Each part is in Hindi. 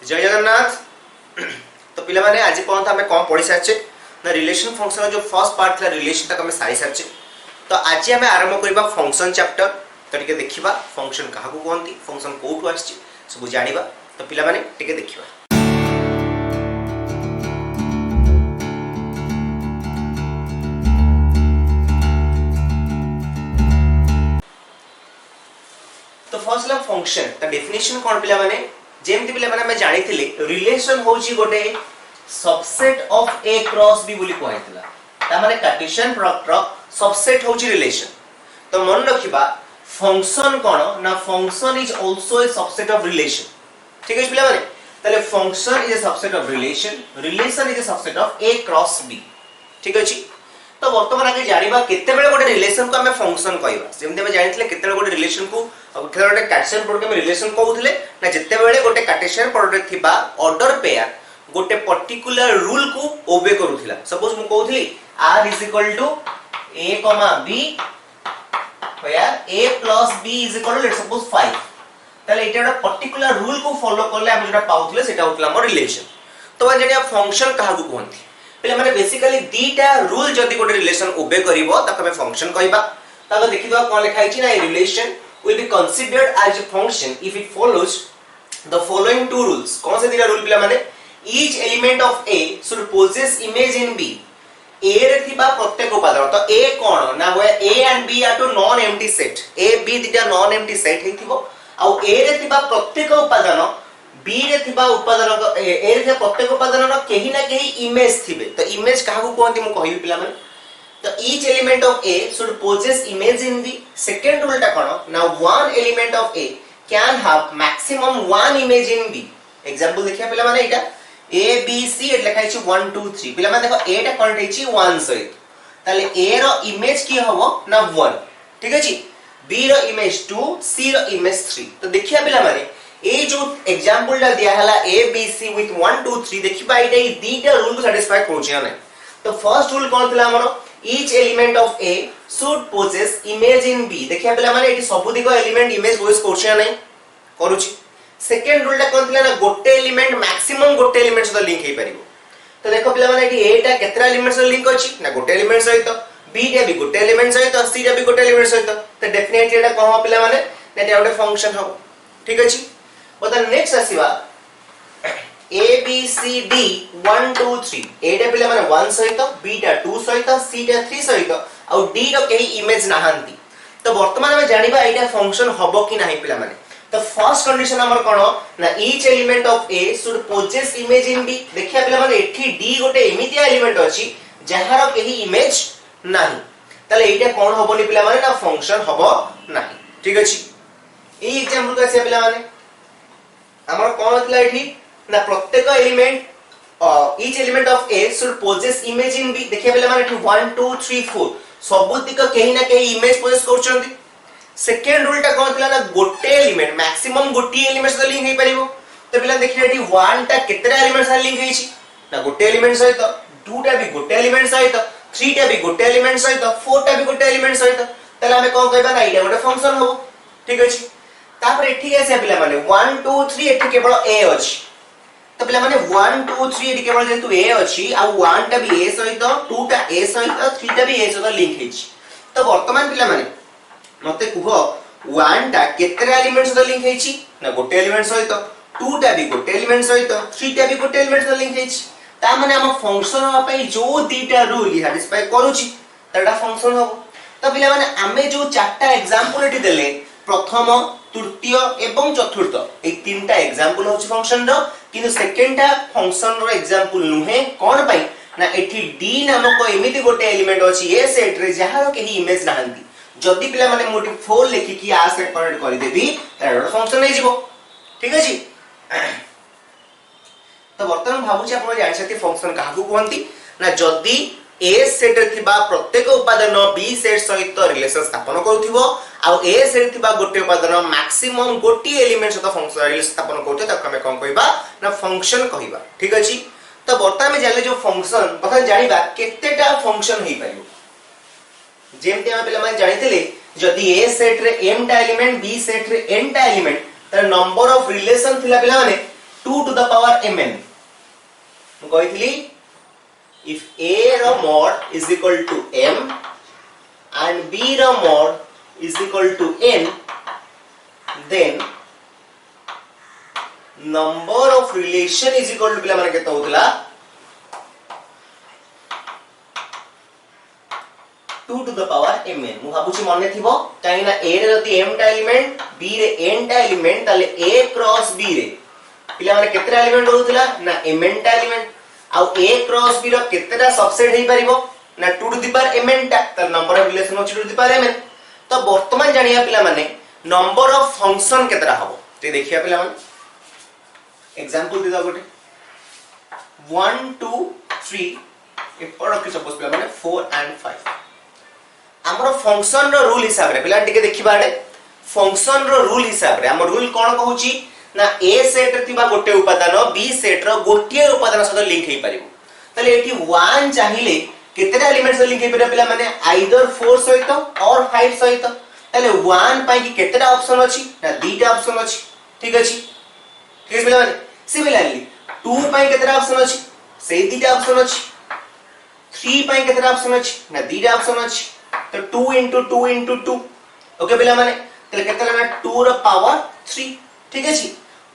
जय जगन्नाथ। तो पिला माने आज पर्यंत आम कौन पढ़ी सारी ना रिलेशन फंक्शन जो फर्स्ट पार्ट था रिलेशन तक आम सारी सारी। तो आज आम आरंभ करवा फंक्शन चैप्टर। तो टिके देखिबा फंक्शन क्या कहती फंक्शन कौटू आसी सब जानिबा। तो पिला माने टिके देखिबा। तो फर्स्ट ला फंक्शन ता डेफिनेशन कौन पिला माने जेमती पिला माने मैं जानी थिले रिलेशन होची गोटे subset of A cross B बोली कहैतला ता माने कार्टेशियन प्रोडक्ट रो सबसेट होची रिलेशन। तो मन रखिबा फंक्शन कोन ना function is also a subset of relation. ठीक है पिला माने तले function is a subset of relation, relation is a subset of A cross B. ठीक अछि। तो वर्तमान आगे जानिबा केते बेले गोटे रिलेशन को हमें फंक्शन कहबा। जेमते हम जानिथिले केते बेले गोटे रिलेशन को केते गोटे कार्टेशियन प्रोडक्ट में रिलेशन कहउथिले ना जेते बेले गोटे कार्टेशियन प्रोडक्ट थिबा ऑर्डर पेयर गोटे पर्टिकुलर रूल को ओबे करूथिला। सपोज मु कहउथली r is equal to a b where a plus b is equal to let's suppose 5 ताले एटा पर्टिकुलर रूल को फॉलो करले हम जेटा पाउथिले सेटा होतला हमर रिलेशन। तो आज जेटा फंक्शन काहाकू कहंती पहिले माने बेसिकली दीटा रूल जदी गोटे रिलेशन ओबे करिवो तक हमें फंक्शन कहबा। ताको देखिबा कोन लिखाइ छी ना relation will be considered as a function if it follows the following two rules। कौन से दीटा रूल पिला माने each element of a should possess image in b। a रे थिबा प्रत्येक उपादान तो a कोन ना होय a and b are to non empty set। a b दीटा non empty set हेथिबो uh a रे थिबा प्रत्येक उपादान b रे थिबा उपादान a रे थिबा प्रत्येक उपादान रो केही ना केही इमेज थिबे। तो इमेज काहाकू कहंती मु कहिबी पिला माने तो each element of a should possess image in b। second rule टा कोन now one element of a can have maximum one image in b। Example देखिया पिला माने एटा a b c एट लिखाइ छी 1 2 3 पिला माने देखो a टा कोन छी 1 सहित ताले a रो इमेज की हबो ना 1। ठीक अछि। b रो इमेज 2 c रो इमेज 3। तो देखिया पिला माने ए जो एग्जांपल टा दिया हला a b c with 1 2 3 देखिबा एटा ई दीटा रूल को सैटिस्फाई करूची ना। तो फर्स्ट रूल कोन थिला हमरो each element of a should possess image in b। देखिया पिला माने एटी सब दिगो एलिमेंट इमेज पोजेस करछिया नै करूची। सेकंड रूल टा कोन थिला ना गोटे एलिमेंट मैक्सिमम गोटे एलिमेंट सहित लिंक हे परिबो। तो देखो पिला माने एटी a टा केतरा एलिमेंट सहित लिंक अछि ना गोटे एलिमेंट सहित, b टा भी गोटे एलिमेंट सहित, c टा भी गोटे एलिमेंट सहित। तो डेफिनेटली एटा कहवा पिला माने एटा गोटे फंक्शन हो। ठीक अछि। बता next आसीबा a b c d 1 2 3 a टा पिला माने 1 सहित, b टा 2 सहित, c टा 3 सहित और d रो केही इमेज नाहंती। तो वर्तमान में जानिबा एटा फंक्शन हबो कि नाही पिला माने। तो फर्स्ट कंडीशन हमर कोन ना each element of a should possess image in b। देखिया पिला माने एठी d गोटे एमितिया एलिमेंट अछि जहार केही इमेज नाही तले एटा कोन हबोनी पिला माने ना फंक्शन हबो नाही। ठीक अछि। ए एग्जांपल का से पिला माने हमर कोन होतला एठी ना प्रत्येक element each element of a should possess image in b। देखिए पिला माने 1 2 3 4 सबुतिक केही ना केही इमेज पोजेस करछंती। सेकंड रूल टा कोन थिला ना गोटे एलिमेंट मैक्सिमम गोटी एलिमेंट से लिंक हे परिबो। तो पिला देखिए एठी 1 टा केतरा एलिमेंट से लिंक हेछि ना गोटे एलिमेंट सहित, 2 टा भी गोटे एलिमेंट सहित, 3 टा भी गोटे एलिमेंट सहित, 4 टा भी गोटे एलिमेंट सहित। तले हमें कोन कहबा ना एटा गोटे फंक्शन हो। ठीक अछि। तापर एठी आसे पिला माने 1 2 3 एठी केवल a अछि। तो पिला माने 1 2 3 एठी केवल जेतु a अछि आ 1 टा भी a सहित, 2 टा a सहित, 3 टा भी a सहित लिंक हेछि। तो वर्तमान पिला माने मते कुहो 1 टा केतरा एलिमेंट सहित लिंक हेछि ना गोटे एलिमेंट सहित, 2 टा भी गोटे एलिमेंट सहित, 3 टा भी गोटे एलिमेंट सहित लिंक हेछि। ता माने हम फंक्शन होबा पई जो दीटा रूल सैटिस्फाई करूची तडा फंक्शन होबो। तो पिला माने आमे जो चारटा एग्जांपल एठी देले प्रथम, तृतीय एवं चतुर्थ ए तीनटा एग्जांपल होची फंक्शन रो किंतु सेकंडटा फंक्शन रो एग्जांपल नुहे कोन पई ना एठी d नामक एमिति गोटे एलिमेंट अछि ए सेट रे जहार केही इमेज नाहंती। जदी पिला माने मोटी 4 लेखि कि आ से कनेक्ट करि देबी तार फंक्शन नै जिवो। ठीक अछि। तो वर्तमान भाबुची आपण जानि सती फंक्शन काहकू कहंती ना जदी a सेट रे थिबा प्रत्येक उपादान b सेट सहित रिलेशन स्थापन करूथिबो आ a सेट थिबा गोटे उपादान मैक्सिमम गोटी एलिमेंट सहित फंक्शन रिलेशन स्थापन करथि त हमें कोन कहबा ना फंक्शन कहबा। ठीक अछि। तो वर्तमान में जाले जो फंक्शन बता जानिबा केतेटा फंक्शन हेइ पाइबो। जेमते हम पिला माने जानिथिले जदी a सेट रे m टा एलिमेंट, b सेट रे n टा एलिमेंट तर नंबर ऑफ रिलेशन थिला पिला माने 2 to the power mn ମୁଁ କହିଥିଲି if a ର mod is equal to m and b ର mod is equal to n then number of relation is equal to पिला माने केते होतला 2 to the power mn मु भाबुची मने थिबो काई ना a रे जति m टा एलिमेंट b रे n टा एलिमेंट ताले a क्रॉस b रे पिला माने केतेटा एलिमेंट होतला ना mn टा एलिमेंट आ a क्रॉस b रो केतेटा सबसेट हेई परिबो ना 2 to the power mn टा त नंबर ऑफ रिलेशन होची 2 to the power mn तो वर्तमान जानिया पिला माने नंबर ऑफ फंक्शन केतेटा हबो ते देखिया पिला माने एग्जांपल दे दा गोटे 1 2 3 एपर रखि सपोज पिला माने 4 एंड 5 हमर फंक्शन रो रूल हिसाब रे पिला टिके देखिबा रे फंक्शन रो रूल हिसाब रे हमर रूल कोन कहूची ना a सेट रे थिबा गोटे उपादान b सेट रो गोटे उपादान सहित लिंक हेई परिबो तले एठी 1 चाहिए केतेटा एलिमेंट से लिंक हेई परिबो पिला माने आइदर 4 सहित और 5 सहित तले 1 पाई की केतेटा ऑप्शन अछि ना दीटा ऑप्शन अछि ठीक अछि ठीक पिला माने सिमिलरली 2 पाई केतेटा ऑप्शन अछि से दीटा ऑप्शन अछि 3 पाई केतेटा ऑप्शन अछि ना दीटा ऑप्शन अछि तो 2 into 2 into 2 ओके पिला माने तले केते लाना 2 रो पावर 3 ठीक अछि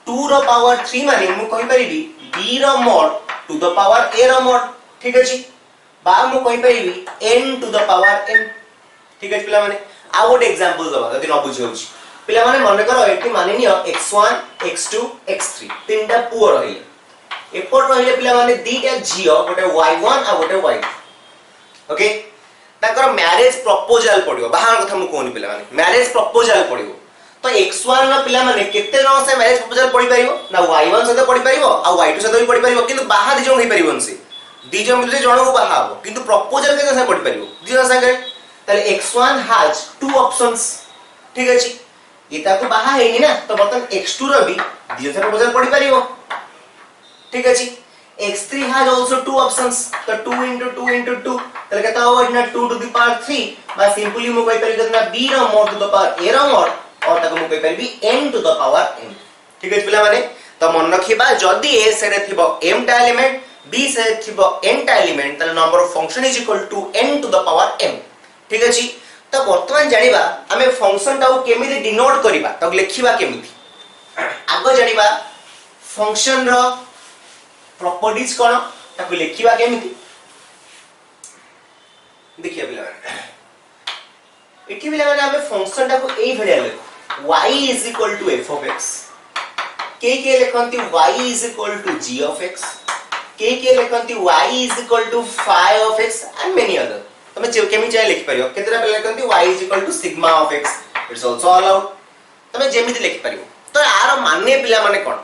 2 रो पावर 3 माने मु कहि परिबी b रो mod to the power a रो mod ठीक अछि बा मु कहि परिबी n to the power m ठीक अछि पिला माने आ गोटे एग्जांपल दबा जदि न बुझि होछि पिला माने मन करो एठी माने नियो x1 x2 x3 तीनटा पुओ रहिले एपट रहिले पिला माने दीटा झियो गोटे y1 आ गोटे y2 ओके ताकर मैरिज प्रपोजल पडियो बाहर कथा मु कोनी पिला माने मैरिज प्रपोजल पडियो तो x1 ना पिला माने केते न से मैरिज प्रपोजल पडी परिबो ना y1 से तो पडी परिबो आ y2 से तो भी पडी परिबो किंतु बाहर दिजो होई परिबोन से दिजो मिले जणो को बाहर हो किंतु प्रपोजल के से पडी परिबो दिजो संगे ताले x1 हैज टू ऑप्शंस ठीक अछि एता को बाहर हेनी ना तो बर्तन x2 रो भी दिजो से प्रपोजल पडी परिबो ठीक अछि x3 has also two options तो 2 into 2 into 2 तले कहता हो इतना 2 to the power 3 बस सिंपली मु कहि परिबे ना b रो mod to the power a रो mod और ताको मु कहि परिबी n to the power n ठीक है पिला माने तो मन रखिबा जदी a से रे थिबो m टा एलिमेंट b से थिबो n टा एलिमेंट तले number of function is equal to n to the power m ठीक अछि तो वर्तमान जानिबा हमें फंक्शन टाउ केमिति डिनोट करिबा तो लिखिबा केमिति आगो जानिबा फंक्शन रो प्रॉपर्टीज कोन ताको लिखिबा केमिति देखिए पिला एठी पिला माने हमें फंक्शन टाको एई भलिया लेखो y is equal to f of x के लेखंती y is equal to g of x के लेखंती y is equal to phi of x and many other तमे केमि चाहे लिखि परियो केतरा पिला लेखंती y is equal to sigma of x it's also allowed तमे जेमिति लिखि परियो तो आरो माने पिला माने कोन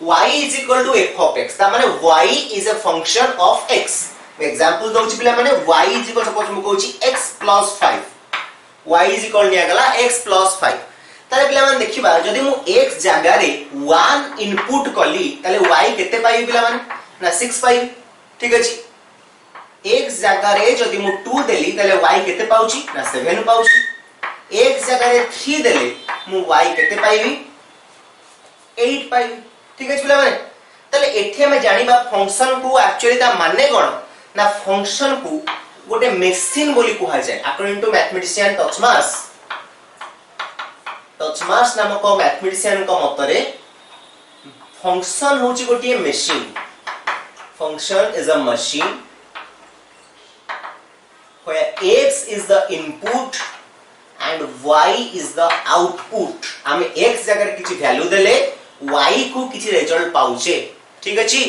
y is equal to f of x ता माने y is a function of x example दोछि पिला माने y is equal सपोज मु कहूची x plus 5 y is equal निया गला x plus 5 ताले पिला माने देखिबा जदी मु x जागा रे 1 इनपुट कली ताले y केते पाई पिला माने ना 6 पाई ठीक अछि x जागा रे जदी मु 2 देली ताले y केते पाउची ना 7 पाउची x जागा रे 3 देले मु y केते पाइबी 8 पाइबी ठीक अछि पिला माने तले एठी हम जानिबा फंक्शन को एक्चुअली ता माने कोन ना फंक्शन को गोटे मेसिन बोली कुहा जाय अकॉर्डिंग टू मैथमेटिशियन टचमार्स नामक मैथमेटिशियन को मतरे फंक्शन होची गोटे machine function is a machine where x is the input and y is the output हम x जगह किछि वैल्यू देले y को किछि रिजल्ट पाउचे ठीक अछि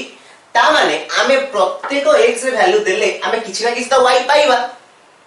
ता माने आमे प्रत्येक x रे वैल्यू देले आमे किछि ना किछि त y पाइबा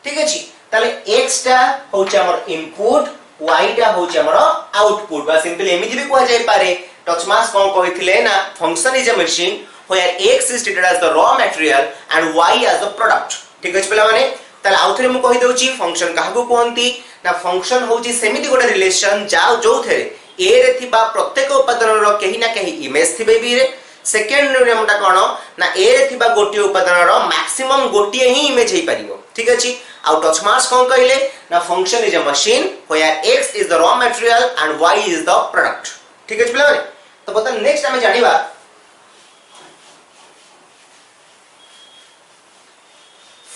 ठीक अछि ताले x टा होचे हमर इनपुट y टा होचे हमर आउटपुट बा सिंपल एमिति भी कोआ जाय पारे टचमार्स कोन कहिथिले ना function is a machine where x is treated as the raw material and y as the product ठीक अछि पिला माने ताले आउथरे मु कहि दउची फंक्शन काहबो कोहंती ना फंक्शन होची सेमिति गोटे रिलेशन जाउ जो थेरे a रे थिबा प्रत्येक उपादान रो केही ना केही इमेज थिबे बी रे सेकंड नियमटा कोन ना a रे थिबा गोटी उपादान रो मैक्सिमम गोटी ही इमेज हेई परिबो ठीक अछि आउ टचमार्स कोन कहिले ना function is a machine where x is the raw material and y is the product ठीक अछि पिला माने तो बता नेक्स्ट हमें जानिबा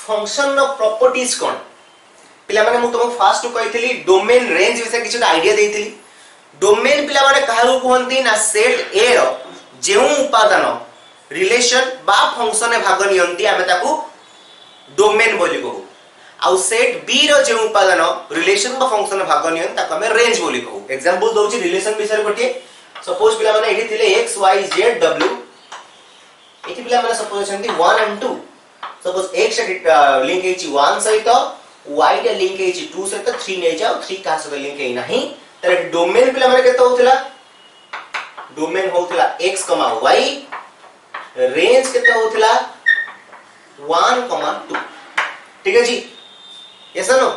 फंक्शन रो प्रॉपर्टीज कोन पिला माने मु तुम फास्ट कहितली डोमेन रेंज विषय किछ आईडिया देइतली डोमेन पिला माने काहू कहंती ना सेट ए रो जेउ उपादान रिलेशन बा फंक्शन ए भाग नियंती आमे ताकू डोमेन बोली कहू आउ सेट बी रो जेउ उपादान रिलेशन बा फंक्शन ए भाग नियंती ताकू आमे रेंज बोली कहू एग्जांपल दोची रिलेशन विषय गोटे सपोज पिला माने एठी थिले x y z w एठी पिला माने सपोज छंती 1 and 2 सपोज x लिंक हेची 1 सहित y टा लिंक हेची 2 सहित 3 नै जाओ 3 का सहित लिंक हे नाही तर डोमेन पिला माने केतो होतला डोमेन होतला x, y रेंज केतो होतला 1, 2 ठीक है जी यस नो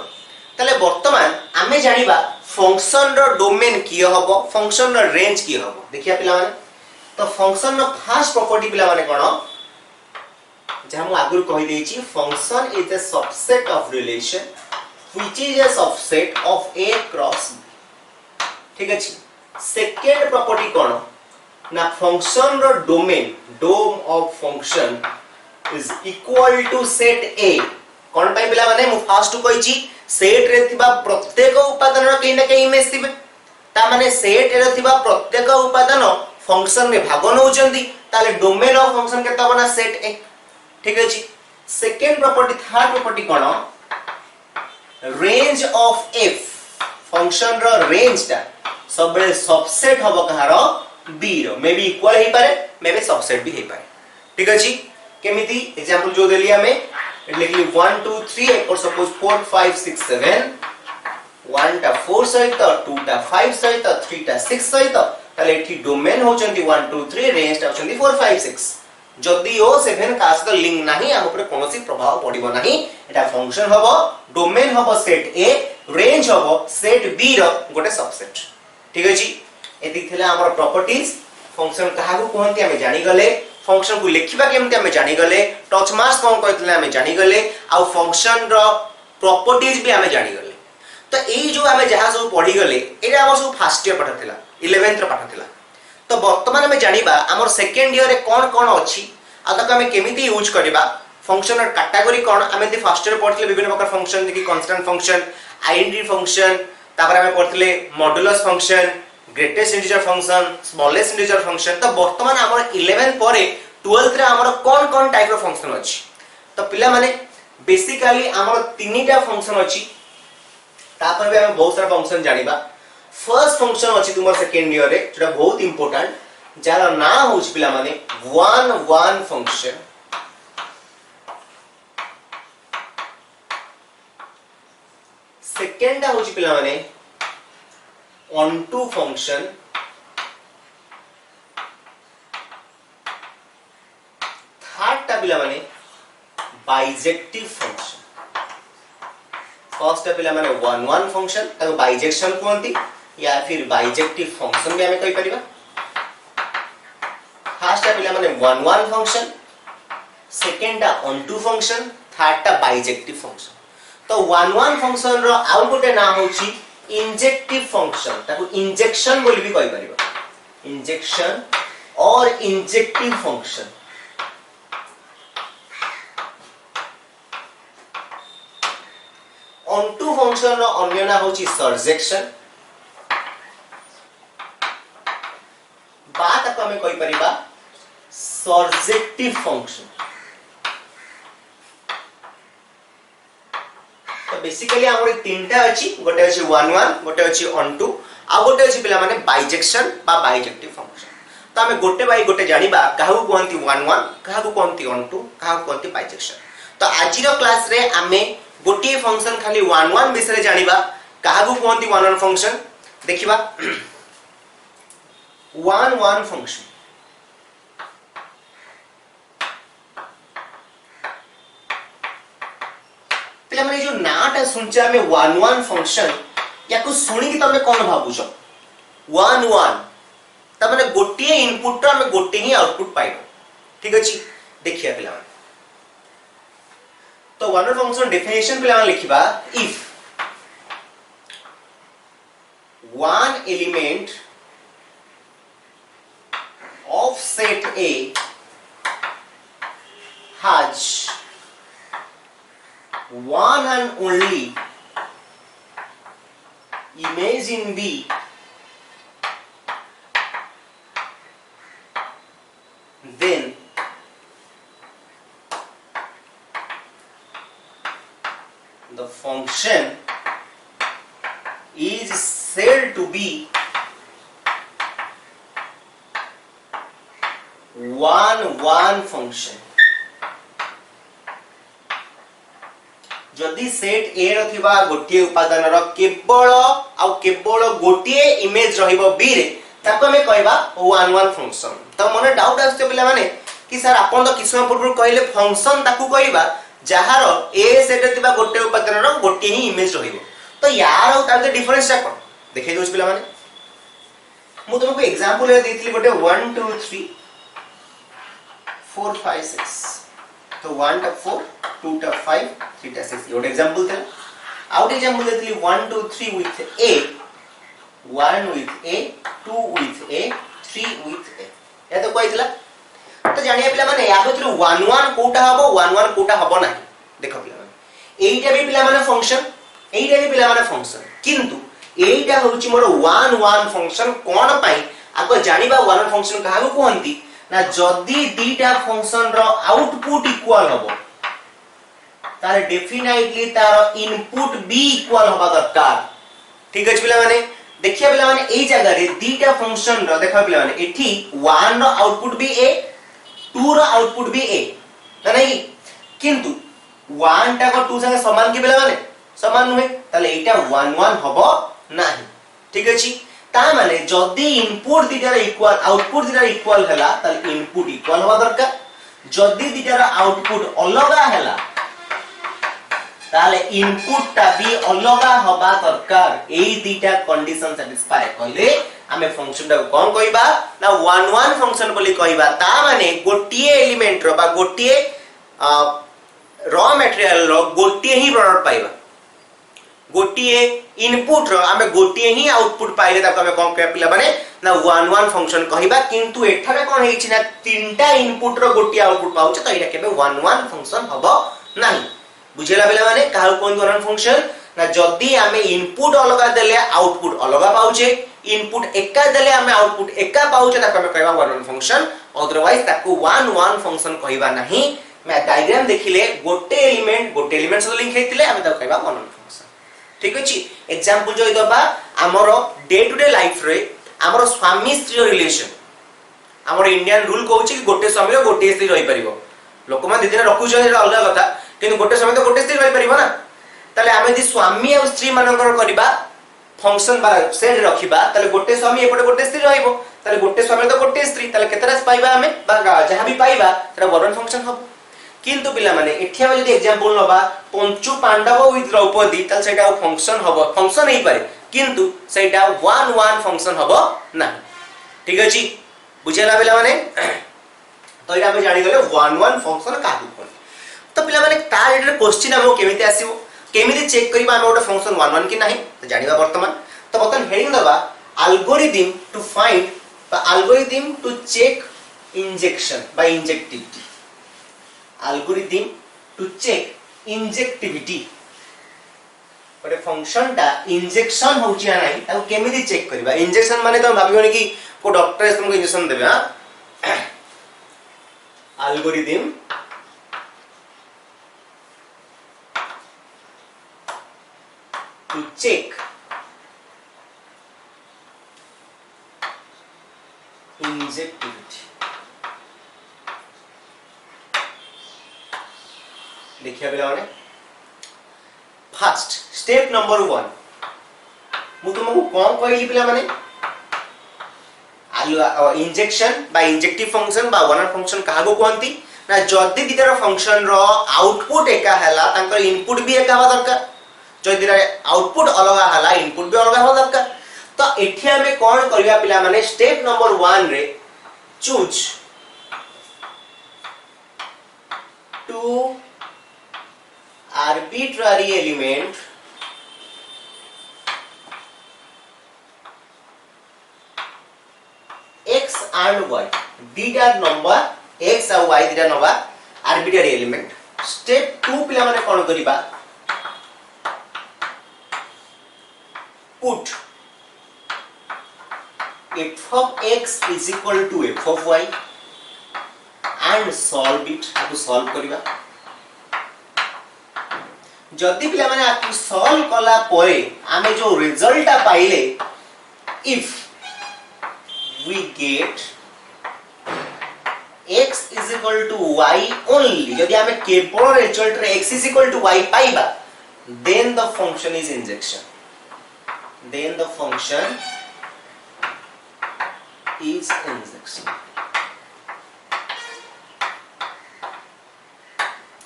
तले वर्तमान आमे जानिबा फंक्शन रो डोमेन कियो हबो फंक्शन रो रेंज कियो हबो देखिया पिला माने तो फंक्शन रो फर्स्ट प्रॉपर्टी पिला माने कोन जहां मु आगुर कहि देछि function is a subset of relation which is a subset of a cross b ठीक अछि सेकंड प्रॉपर्टी कोन ना फंक्शन रो domain dom of function is equal to set a कोन टाइम पिला माने मु फर्स्ट कहिछि सेट रे थिबा प्रत्येक उपादान रो केना के इमेज थिबे ता माने सेट रे थिबा प्रत्येक उपादान फंक्शन में भाग नउचंदी ताले डोमेन ऑफ फंक्शन केता बना सेट ए ठीक है जी सेकंड प्रॉपर्टी थर्ड प्रॉपर्टी कोन रेंज ऑफ f फंक्शन रो रेंज ता सबले सबसेट हबो कहारो b रो मे बी इक्वल हे पारे मे बी सबसेट भी हे पारे ठीक है जी केमिति एग्जांपल जो देलिया में लिखली 1 2 3 और सपोज 4 5 6 7 1 टा 4 सहित 2 टा 5 सहित 3 टा 6 सहित ताले एठी डोमेन होचंती 1 2 3 रेंज टा होचंती 4 5 6 जदी ओ 7 का सहित लिंक नाही हम ऊपर कोनोसी प्रभाव पडिबो नाही एटा फंक्शन हबो डोमेन हबो सेट ए रेंज हबो सेट बी रो गोटे सबसेट ठीक है जी एति थिला हमर प्रॉपर्टीज फंक्शन काहाकू कहंती हमें जानि गले फंक्शन को लिखिबा केमते हमें जानि गले टच मार्क्स कोन कहतले हमें जानि गले आ फंक्शन रो प्रॉपर्टीज भी हमें जानि गले तो एई जो हमें जहां सब पढी गले एटा हमर सब फर्स्ट ईयर पाठ थिला 11th रो पाठ थिला तो वर्तमान हमें जानिबा हमर सेकंड ईयर रे कोन कोन अछि आ तक हमें केमिति यूज करबा फंक्शन रो कैटेगरी कोन हमें दी फर्स्ट ईयर पढथिले विभिन्न प्रकार फंक्शन जि कांस्टेंट फंक्शन आइडेंटिटी फंक्शन तापर हमें पढथिले modulus function greatest integer function smallest integer function तो वर्तमान हमर 11 परे 12th रे हमर कोन कोन टाइप रो फंक्शन अछि तो पिला माने बेसिकली हमर तीनटा फंक्शन अछि तापर भी हम बहुत सारा फंक्शन जानिबा फर्स्ट फंक्शन अछि तुमर सेकंड ईयर रे जेटा बहुत इंपोर्टेंट जार ना होछ पिला माने 1 1 फंक्शन सेकंड होछ पिला माने onto function थर्ड टा पिला माने बाइजेक्टिव फंक्शन फर्स्ट टा पिला माने 1 1 फंक्शन ताको बाइजेक्शन कहंती या फिर बाइजेक्टिव फंक्शन भी हमें कहि परिबा फर्स्ट टा पिला माने 1 1 फंक्शन सेकंड टा onto फंक्शन थर्ड टा बाइजेक्टिव फंक्शन तो 1 1 फंक्शन रो आउ गोटे नाम होची इंजेक्टिव फंक्शन ताको इंजेक्शन बोली भी कहि परिबा इंजेक्शन और इंजेक्टिव फंक्शन onto फंक्शन रो अन्य नाम होची सर्जेक्शन बात आप हमें कहि परिबा सर्जेक्टिव फंक्शन तो बेसिकली हमर तीनटा अछि गोटे अछि 1 1 गोटे अछि onto आ गोटे अछि पिला माने बाइजेक्शन बा बाइजेक्टिव फंक्शन तो हमें गोटे बाई गोटे जानिबा काहू कोंती 1 1 काहू कोंती onto काहू कोंती बाइजेक्शन तो आज रो क्लास रे हमें गोटे फंक्शन खाली 1 1 विषय जानिबा काहू कोंती 1 1 फंक्शन देखिबा 1 1 फंक्शन पिला माने जो नाटा सुनचा में 1 1 फंक्शन या को सुनी कि तमे कोन भाबुछ 1 1 त माने गोटिए इनपुट रा में गोटे ही आउटपुट पाइबो ठीक अछि देखिया पिला माने तो 1 1 फंक्शन डेफिनेशन पिला माने लिखिबा if one element of set A has one and only image in B, then the function is said to be one function. जदि सेट ए रो थिबा गोटिए उपादान रो केवल गोटिए इमेज रहिबो बी रे ताको हमें कहबा वन वन फंक्शन. तो मने डाउट आछते पिला माने कि सर आपन तो किछो पूर्व कहले फंक्शन ताको कहबा जहार ए सेट रे थिबा गोटे उपादान रो गोटिए ही इमेज रहिबो. तो यार और तार डिफरेंस ता कोन देखै दोस पिला माने मु तुमको एग्जांपल रे देथिली गोटे 1 2 3 4 5 6. तो 1 टा 4 2 टा 5 3 टा 6 योड एग्जांपल था. आउट एग्जांपल देथिली 1 2 3 with a, 1 with a, 2 with a, 3 with a. या तो कहइतला तो जानिया पिला माने या भीतर 1 1 कोटा हबो 1 1 कोटा हबो नाही. देखो पिला माने एइटा भी पिला माने फंक्शन, एइटा भी पिला माने फंक्शन, किंतु एइटा होउची मोर 1 1 फंक्शन कोन पई आको जानिबा 1 1 फंक्शन काहाको कहंती ना जदी दीटा फंक्शन रो आउटपुट इक्वल हबो तारे डेफिनेटली तार इनपुट बी इक्वल होबा दरकार. ठीक अछि पिला माने देखिया पिला माने एई जगह रे दीटा फंक्शन रो देखा पिला माने एठी 1 रो आउटपुट भी a 2 रो आउटपुट भी a ना नहीं, किंतु 1 टा को 2 संगे समान कि पिला माने समान नुहे ताले एटा 1 1 हबो नाही. ठीक अछि ता माने जदी इनपुट दीटा इक्वल आउटपुट दीटा इक्वल हला ताले इनपुट इक्वल होबा दरकार. जदी दीटा आउटपुट अलगा हला ताले इनपुट ता भी अलगा होबा दरकार. एई दीटा कंडीशन सैटिस्फाई करले हमें फंक्शन टा कोन कहबा ना 1 1 फंक्शन बोली कहबा. ता माने गोटिए एलिमेंट रो बा गोटिए रॉ मटेरियल रो गोटिए ही प्रोडक्ट पाइबा, गोटिए इनपुट रो हमें गोटिए ही आउटपुट पाइले ताको हमें कोन कहबा पिला माने ना 1 1 फंक्शन कहबा. किंतु एठारे कोन हेछि ना तीनटा इनपुट रो गोटिए आउटपुट पाउछ तो एटा केबे 1 1 फंक्शन हबो नाही. बुझेला पिला माने काहु कोन 1 1 फंक्शन ना जदी हमें इनपुट अलगा देले आउटपुट अलगा पाउछे, इनपुट एका देले हमें आउटपुट एका पाउछे ताको हमें कहबा 1 1 फंक्शन. अदरवाइज ताको 1 1 फंक्शन कहबा नाही. मैं डायग्राम देखिले गोटे एलिमेंट से लिंक हेतिले हमें ताको कहबा 1 1 फंक्शन. ठीक अछि एग्जांपल जो दबा हमरो डे टू डे लाइफ रे हमरो स्वामी स्त्री रिलेशन हमरो इंडियन रूल कहउछि कि गोटे स्वामी रो गोटे स्त्री रहि परिबो. लोक मा दिदिन रखु छै अलग कथा, किंतु गोटे स्वामी तो गोटे स्त्री रहि परिबो ना. ताले हमें दि स्वामी और स्त्री मानकर करबा फंक्शन बा सेट रखिबा ताले गोटे स्वामी एपटे गोटे स्त्री रहइबो. ताले गोटे स्वामी तो गोटे स्त्री ताले केतरा पाइबा हमें बा जहां भी पाइबा तरा वन फंक्शन हबो. किंतु पिला माने एठिया जदी एग्जांपल नबा पंचु पांडव विथ द्रौपदी ताल सेटा फंक्शन हबो, फंक्शन हे पारे किंतु सेटा 1 1 फंक्शन हबो ना. ठीक अछि बुझेला पिला माने तो इरा हम जानि गले 1 1 फंक्शन काहू कोन. तो पिला माने तार एटा क्वेश्चन हमो केमिति आसीबो केमिति चेक करबा हम ओटा फंक्शन 1 1 कि नाही तो जानिबा वर्तमान. तो बतन हेडिंग दबा एल्गोरिथम टू फाइंड बा algorithm to check injection by injectivity. algorithm to check injectivity बड़े फंक्शन टा इंजेक्शन होची ना नहीं ताको केमिति चेक करबा. इंजेक्शन माने तो भाबियोनी कि को डॉक्टर तुमको इंजेक्शन देबे. हां algorithm to check injectivity. देखिए पिला माने फर्स्ट स्टेप नंबर 1 मु तुमको कोन कहली पिला माने इंजेक्शन बा इंजेक्टिव फंक्शन बा 1 1 फंक्शन काहागो कहंती ना जदी दिटर फंक्शन रो आउटपुट एका हला तांकर इनपुट भी एका हवा दरकार. जदी आउटपुट अलगा हला इनपुट भी अलगा हवा दरकार. तो एठी हमें कोन करबा पिला माने स्टेप नंबर 1 रे choose two arbitrary element x and y दीटा नंबर x और y दीटा नंबर arbitrary element. स्टेप 2 पिला माने कोन करिबा put f of x is equal to f of y and solve it. आपको solve करिबा जदि पिला माने आपको solve कला परे आमे जो रिजल्ट पाइले if we get x is equal to y only यदि आमे केवल रिजल्ट रे x is equal to y पाइबा then the function is injection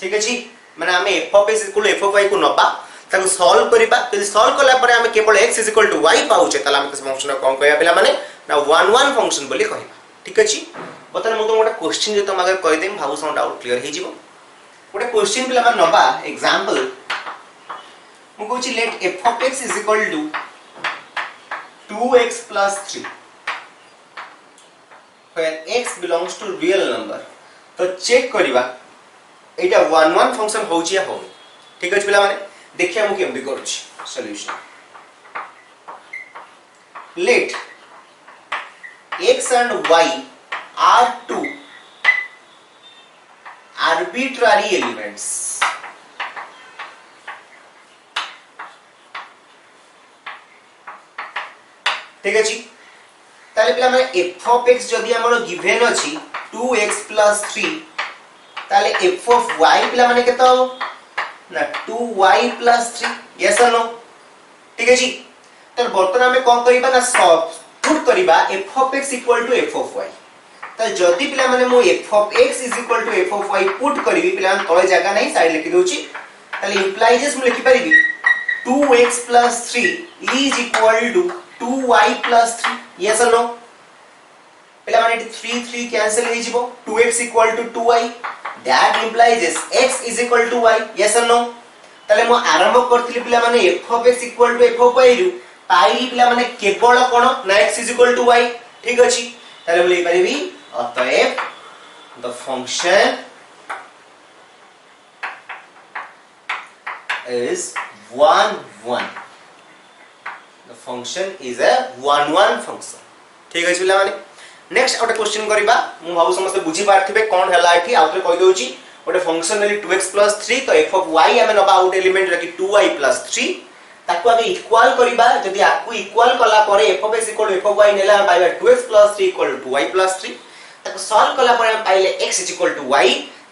ठीक अछि माने आमे f of x equal to f of y को नपा ताको सॉल्व करिबा यदि सॉल्व कला परे आमे केवल x is equal to y पाउचे तला आमे फंक्शन कोन कहया पिला माने ना 1 फंक्शन बोली कहबा ठीक अछि बतन मु तो मोटा क्वेश्चन जे तुम अगर कहि देम भाबु सम डाउट क्लियर हे जिवो गोटे क्वेश्चन पिला मान नबा एग्जांपल मु कहूची late f of x is equal to 2x plus 3 where x belongs to real number तो चेक करिबा एटा 1 फंक्शन होची या हो ठीक अछि पिला माने देखिया मु केमबी करूची solution let x and y are two arbitrary elements ठीक अछि ताले पिला माने f of x जदि हमरो गिवन अछि 2x plus 3 ताले f of y पिला माने केतो ना 2y plus 3 yes or no ठीक अछि त बर्तन हमें कोन करिबा ना सब पुट करिबा f of x equal to f of y त जदि पिला माने मो f of x is equal to f of y put करिवि पिला तळे जागा नै साइड लिखि दोछि ताले इंप्लाइज मु लिखि परिबि 2x plus 3 is equal to 2y plus 3 yes or no पिला माने 3 कैंसिल हे जिवो 2x equal to 2y that implies x is equal to y yes or no ताले मो आरंभ करथिलि पिला माने f of x equal to f of y रु पाई पिला माने केवल कोन ना x is equal to y ठीक अछि ताले बोली परिबि अतएव the function is 1 1 the function is a 1 1 function ठीक अछि पिला माने नेक्स्ट ओटे क्वेश्चन करिबा मु भाबु समस्त बुझी पारथिबे कोन हला एठी आउतरे कहि दोछि ओटे फंक्शन रे 2x plus 3 तो f of y हमें नबा आउट एलिमेंट रखि 2y plus 3 ताको आगे इक्वल करिबा जदि आकु इक्वल कला परे f of x equal to f of y नेला पाइबा 2x plus 3 equal to 2y plus 3 ताको सॉल्व कला परे पाइले x is equal to y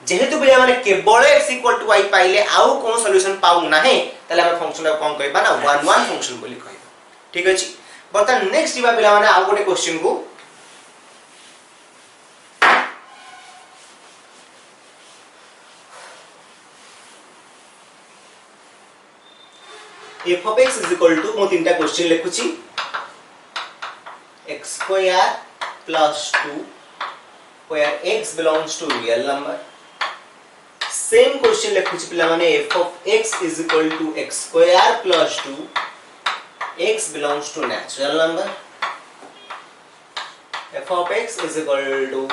जेहेतु बिया माने केवल x equal to y पाइले आउ कोन सॉल्यूशन पाउ नाही तले हम फंक्शन को कोन कहबा ना 1 1 फंक्शन बोली कहबा ठीक अछि बर्तन नेक्स्ट दिबा बिला माने आउ गोटे क्वेश्चन को f of x is equal to मो तीनटा question लिखुची x square plus 2 where x belongs to real number same question लिखुची पिला माने f of x is equal to x square plus 2 x belongs to natural number f of x is equal to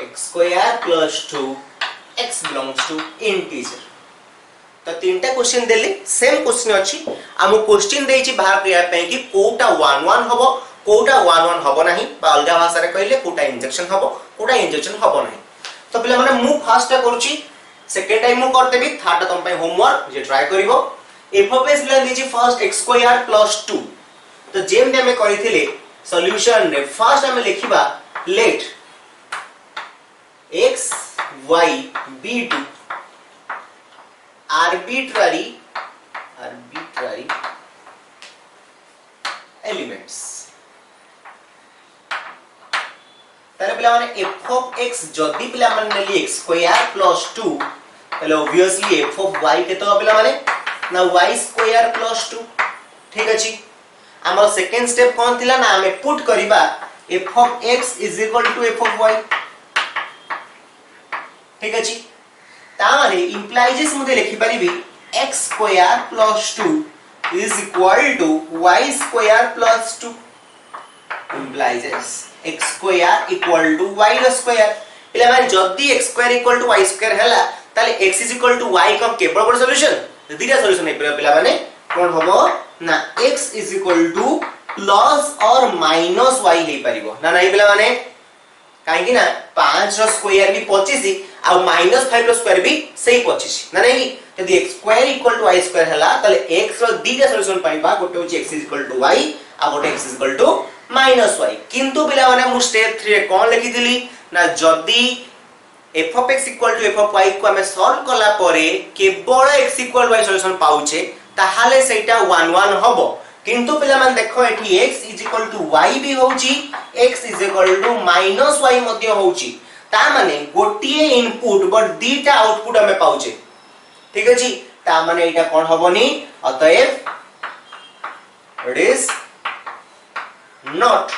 x square plus 2 x belongs to integer तो तीनटा क्वेश्चन देली सेम क्वेश्चन अछि हम क्वेश्चन देछि बाहर करिया पे कि कोटा 1 1 हबो कोटा 1 1 हबो नाही बा अलगा भाषा रे कहले कोटा इंजेक्शन हबो कोटा इंजेक्शन हबो नाही तो पिला माने मु फर्स्ट करूची सेकंड टाइम मु करते भी थर्ड तुम पे होमवर्क जे ट्राई करिवो f of x बिला देछि फर्स्ट x स्क्वायर प्लस 2 तो जेम ने हम करिथिले सॉल्यूशन रे फर्स्ट हम लिखिबा late x y b to arbitrary elements ताले पिला माने f of x जदी पिला माने नेली x स्क्वायर प्लस 2 ताले ऑब्वियसली f of y केतो पिला माने ना y स्क्वायर प्लस 2 ठीक अछि हमर सेकंड स्टेप कोन थिला ना हमें पुट करिबा f of x is equal to f of y ठीक अछि तारे implies मुझे लिखि परिबी x square plus 2 is equal to y square plus 2 implies x square equal to y square पिला माने जदी x square equal to y square हला ताले x is equal to y का केवल बड़ सॉल्यूशन दीटा सॉल्यूशन है पिला माने कोन होबो ना x is equal two plus और माइनस y हे परिबो ना नहीं पिला माने काहे कि ना 5 रो स्क्वायर भी 25 आ -5 रो स्क्वायर भी सही 25 ना नहीं यदि x square equal to y square हला तले x रो दीटा सॉल्यूशन पाइबा गोटे होची x is equal to y आ गोटे x is equal to -y किंतु पिला माने मु स्टेप 3 रे कोन लिखि दिली ना जदी f of x equal to f of y को हमें सॉल्व कला परे केवल x equal to y solution पाउचे ताहाले सेटा 1 1 हबो किंतु पिला मान देखो एठी x is equal to y भी होची x is equal to minus y मध्ये होची ता माने गोटिए इनपुट बट दीटा आउटपुट हमें पाउचे ठीक अछि ता माने एटा कोन हबोनी अतएव it is not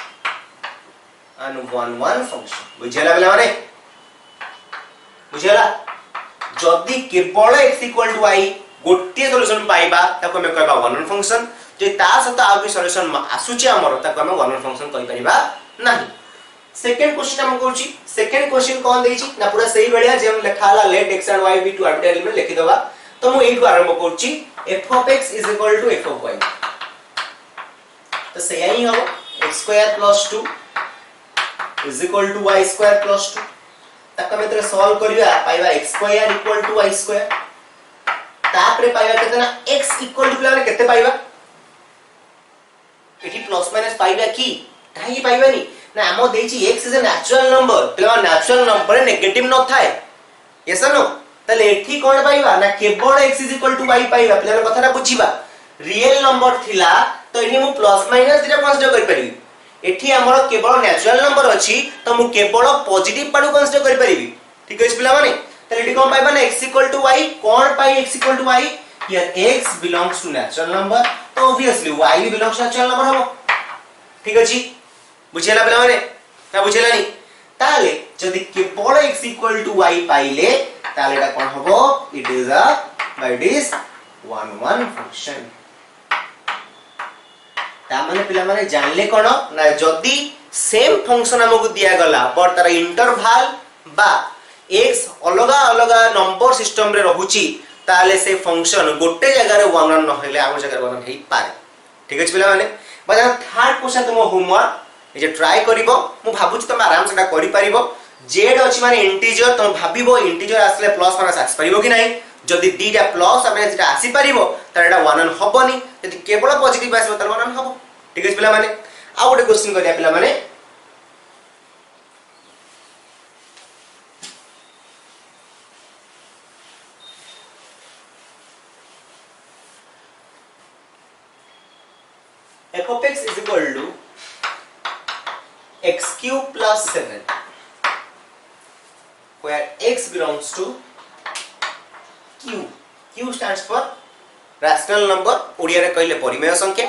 an 1 1 function बुझेला पिला माने बुझेला जदी केवल x equal to y गोटिए सॉल्यूशन पाइबा ताको हमें कहबा 1 1 फंक्शन जे ता सत आ भी सॉल्यूशन आसुची हमर ताको हमें 1 1 फंक्शन कहि परिबा नाही सेकंड क्वेश्चन हम कहूची सेकंड क्वेश्चन कोन देछि ना पूरा सही बढ़िया जे हम लिखाला let x and y be to arbitrary element लिखि दबा तो मु एठु आरंभ करछि f of x is equal to f of y तो सही ही हो x square plus 2 is equal to y square plus 2 ताका में तरे सॉल्व करिया पाइबा x square equal to y square तापरे पाइबा केतना x equal to प्लस केते पाइबा एठी प्लस माइनस पाइबा की काहे पाइबानी ना हमो देछि x is a natural number plus natural number negative न थाए यस नो तले एठी कोन पाइबा ना केवल x is equal to y पाइबा प्लस कथाटा बुझिबा रियल नंबर थिला तो एठी मु प्लस माइनस दिटा कंसीडर करि परिबी एठी हमर केवल नेचुरल नंबर अछि तो मु केवल पॉजिटिव पाडू कंसीडर करि परिबी ठीक अछि पिला माने तले एठी कोन पाइबा ना x इक्वल टू y कोन पाइ x इक्वल टू y हियर x belongs to natural number तो ऑब्वियसली y भी बिलोंग्स टू नेचुरल नंबर हो ठीक अछि बुझेला पिला माने ना बुझेला नी ताले जदी केवल x इक्वल टू y पाइले ताले एटा कोन हबो it is a by this 1 1 function ता माने पिला माने जानले कोन ना जदी सेम फंक्शन हमकु दिया गला बट तार इंटरवल बा x अलगा अलगा नंबर सिस्टम रे रहूची ताले से फंक्शन गोटे जगह रे 1 1 न हेले आ जगह रे 1 हेई पारे ठीक अछि पिला माने बजा थर्ड क्वेश्चन तुम होमवर्क जे ट्राई करिवो मु भाबुची तुम आराम से करि परिवो z अछि माने इंटीजर तुम भाबिबो इंटीजर आसले प्लस माइनस आसी परिवो कि नाही जदी दीटा प्लस आ माइनस आसी परिवो त एटा 1 1 हबोनी जदी केवल पॉजिटिव आसीबो त 1 1 हबो ठीक अछि पिला माने आ गोटे क्वेश्चन करिया पिला माने f of x is equal to x cube plus 7 where x belongs to q q stands for rational number Odia रे कहले परिमेय संख्या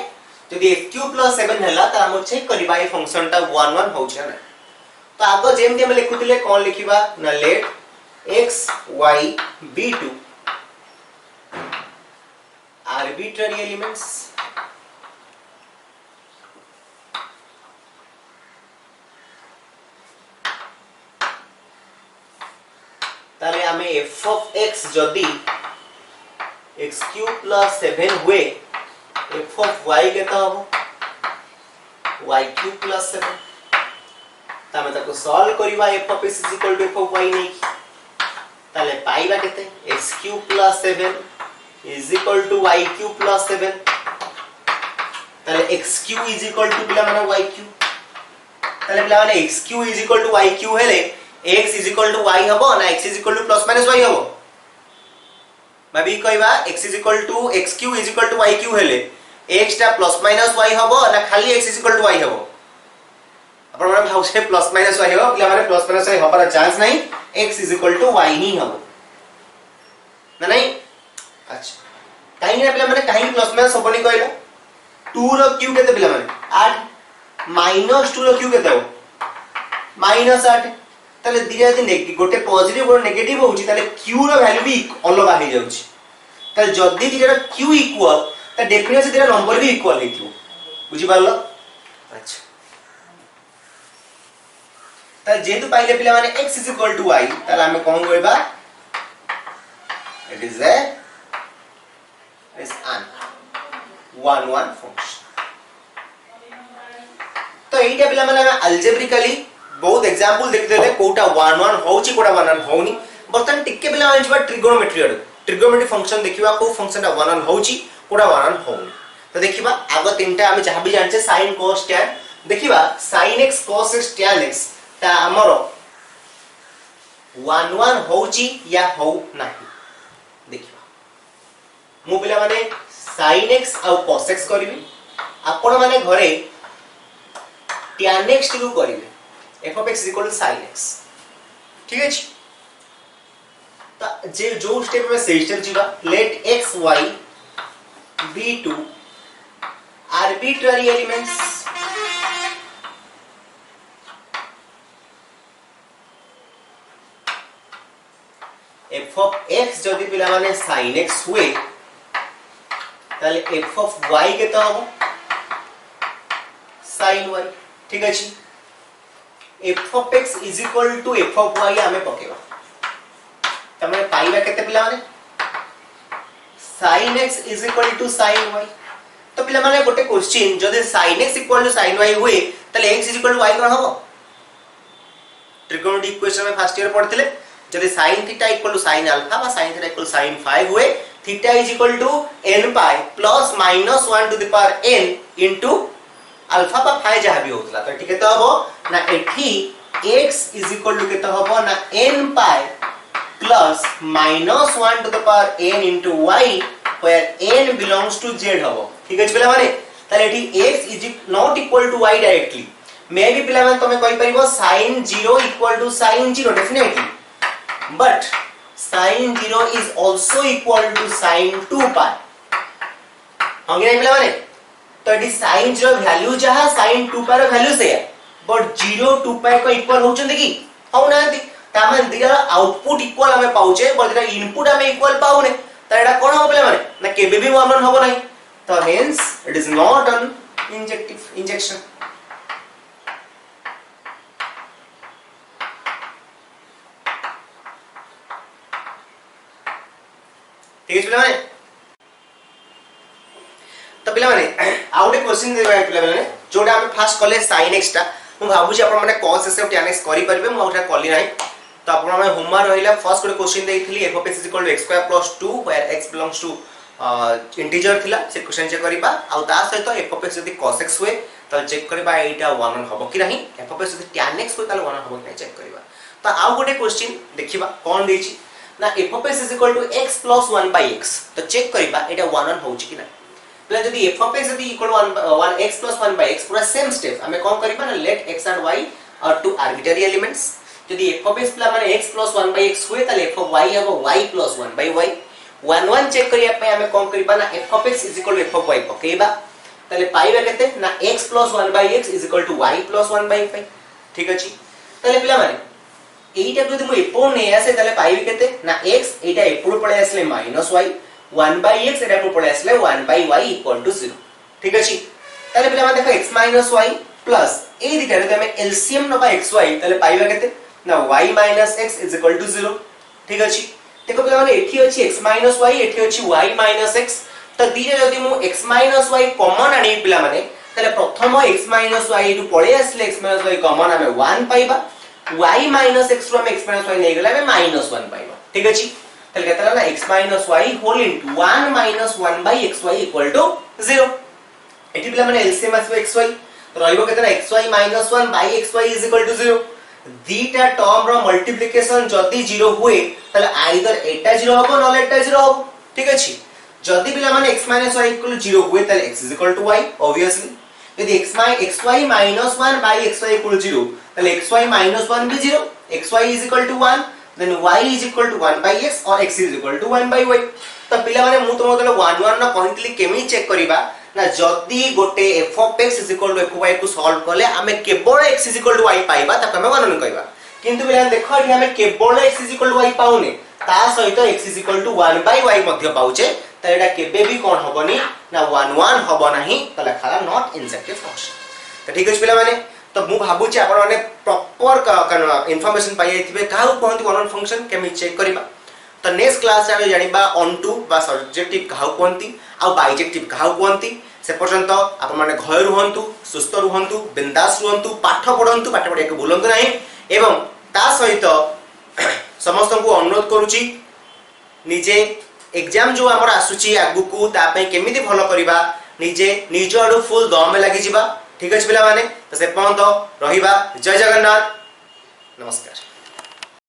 यदि x cube plus 7 हला त हम चेक करबा ए फंक्शन ता 1 1 होछ ना तो आगो जेम हम लिखुतिले कोन लिखिबा ना let x y be to arbitrary elements ताले हमें f of x जदी x cube plus 7 हुए f of y केता हो y cube plus 7 तामे ताको solve करिवा f of x is equal to f of y नै ताले पाइबा केते x cube plus 7 is equal to y cube plus 7 ताले x cube is equal to पिला माने y cube ताले पिला माने x cube is equal to y cube हेले x is equal to y हबो ना x is equal to plus minus y हबो भाबी कहबा x is equal to x cube is equal to y cube हेले x टा plus minus y हबो ना खाली x is equal to y हबो अपन माने भाउ से plus minus y हबो पिला माने plus minus y हबार चांस नहीं x is equal to y ही हबो ना नहीं अच्छा काहे ना पिला माने काहे plus minus हबोनी कहला 2 रो क्यूब केते पिला माने 8 minus 2 रो क्यूब केते हो minus 8 ताले दिया यदि गोटे पॉजिटिव और नेगेटिव होउची ताले q रो वैल्यू भी अलग हे जाउची ताले जदी दिरा q इक्वल त डेफिनेटली दिरा नंबर भी इक्वल हेतियो बुझी पारलो अच्छा त जेतु पाइले पिला माने x is equal to y ताले हम कोन कहबा इट इज an 1 1 फंक्शन। तो एटा पिला माने अलजेब्रिकली बहुत एग्जांपल देख देले कोटा 1 1 होउची कोटा 1 1 होउनी। बर्तन टिके पिला माने जबा ट्रिगोनोमेट्री अड ट्रिगोनोमेट्री फंक्शन देखिबा को फंक्शन 1 1 होउची कोटा 1 1 होउनी। तो देखिबा आगो तीनटा हम जहां भी जानचे sin cos tan देखिबा sin x cos x tan x ता हमरो 1 1 होउची या हो नाही। देखिबा मु पिला माने sin x आ cos x करबी आपण माने घरे tan x टिकु करिवे f of x sin x। ठीक है तो जे जो स्टेप में से स्टेप जीवा let x y be to arbitrary elements f of x जदि पिला माने sin x हुए ताले f of y केता हो sin y। ठीक अछि f of x is equal to f of y हमें पकेबा तमे पाइबा केते पिला माने sin x is equal to sin y। तो पिला माने गोटे क्वेश्चन जदि sin x equal to sin y हुए ताले x is equal to y कोन हबो ट्रिगोनोमेट्री इक्वेशन में फर्स्ट ईयर पढ़थिले जदि sin theta equal to sin alpha बा sin theta equal sin phi हुए theta is equal to n pi plus minus 1 to the power n into alpha बा फाइ जहा भी होतला। तो ठीक है तो हबो ना एठी x is equal to केता हबो ना n pi plus minus 1 to the power n into y where n belongs to z हबो। ठीक है पिला माने ताले एठी x is not equal to y directly मे भी पिला माने तमे कहि परिबो sin 0 equal to sin 0 definitely but sin 0 is also equal to sin 2 pi होंगे नहीं पिला माने तो एटी sin 0 वैल्यू जहा sin 2 pi रो वैल्यू से बट 0 2 pi को इक्वल होचंदी की हो नांती तामे दिरा आउटपुट इक्वल हमें पाउचे बट दिरा इनपुट हमें इक्वल पाउने त एटा कोन हो पिला माने ना केबे भी 1 1 होबो नाही। तो hence it is not an injection. ठीक है पिला माने तो पिला माने आउटे क्वेश्चन देबा पिला माने जोटा हम फर्स्ट कले sin x ता मु भाबुची आपण माने cos x tan x करि परबे मु ओटा कली नाही। तो आपण माने होमवर्क रहिला फर्स्ट कोटे question देइथिली f of x = x² + 2 where x belongs to integer थिला से क्वेश्चन चेक करिबा आ ता सहित f of x यदि cos x हुए त चेक करिबा एटा 1 1 हबो कि नाही f of x यदि tan x हुए ताले 1 हबो कि नाही चेक करिबा। तो आउ गोटे क्वेश्चन देखिबा कोन देछि ना f of x = x + 1/x तो चेक करिबा एटा 1 1 होउची कि नाही प्ले जदि f of x यदि = 1 x + 1/x पूरा सेम स्टेप हमें कोन करिबा ना let x and y are two arbitrary elements जदि f of x माने x + 1/x हुए ताले f of y हबो y + 1/y 1 1 चेक करिया पे हमें कोन करिबा ना f of x = f of y पकेबा ताले पाइबा केते ना x + 1/x = y + 1/5। ठीक अछि ताले पिला माने एटा जदि मु एपो नै आसे ताले पाइबी केते ना x एटा एपो पळे आसले -y 1/x एटा एपो पळे आसले 1/y = 0। ठीक अछि ताले पिला माने देखो x - y प्लस ए दिटा रे हमें एलसीएम नबा xy ताले पाइबा केते ना y - x = 0। ठीक अछि देखो पिला माने एठी अछि x - y एठी अछि y - x त दिरे जदि मु x - y कॉमन आनी पिला माने ताले प्रथम x - y एटु पळे आसले x - y कॉमन हमें 1 पाइबा y - x रो हमें x - y नै गेला हमें -1 पाइबा। ठीक अछि ताले केतला ना x - y whole into 1 - 1/xy = 0। एठी पिला माने एलसीएम आसबो xy रहइबो केतना xy - 1/xy = 0 दीटा टर्म रो मल्टीप्लिकेशन जदी 0 हुए ताले आइदर एटा 0 होबो नले एटा 0 होबो। ठीक अछि जदी पिला माने x - y = 0 हुए ताले x = y ऑब्वियसली यदि xy - 1/xy = 0 ताले xy - 1 भी 0 xy = 1 then y = 1/x और x = 1/y। तो पिला माने मु तुम तले 1 1 न कहतली केमी चेक करिबा ना जदी गोटे f of x = f of y को सॉल्व करले हमें केवल x = y पाइबा त हमें गणना करबा किंतु पिला देखो एठी हमें केवल x = y पाउने ता सहित x = 1/y मध्य पाउचे त एटा केबे भी कोन हबनी ना 1 1 हबो नाही त लेखाला नॉट इंजेक्टिव फंक्शन। त ठीक अछि पिला माने तो मु भाबु छी आपण माने प्रॉपर इंफॉर्मेशन पाइ आइथिबे काउ कहंती 1 1 फंक्शन केमी चेक करबा। तो नेक्स्ट क्लास रे जानिबा ऑन टू बा सब्जेक्टिव काहा कोंती आ बाइजेक्टिव काहा कोंती से पर्यंत आपण माने घर रुहंतु सुस्थ रुहंतु बिंदास रुहंतु पाठ पढंतु पाठ पढे के भूलंतु नाही एवं ता सहित समस्त को अनुरोध करूची निजे एग्जाम जो हमर आसुची आगु को ता पे केमिति भलो करबा निजे निज आडू फुल दम लागि जिबा ठीक अछि पिला माने तो से पर्यंत रहिबा जय जगन्नाथ नमस्कार।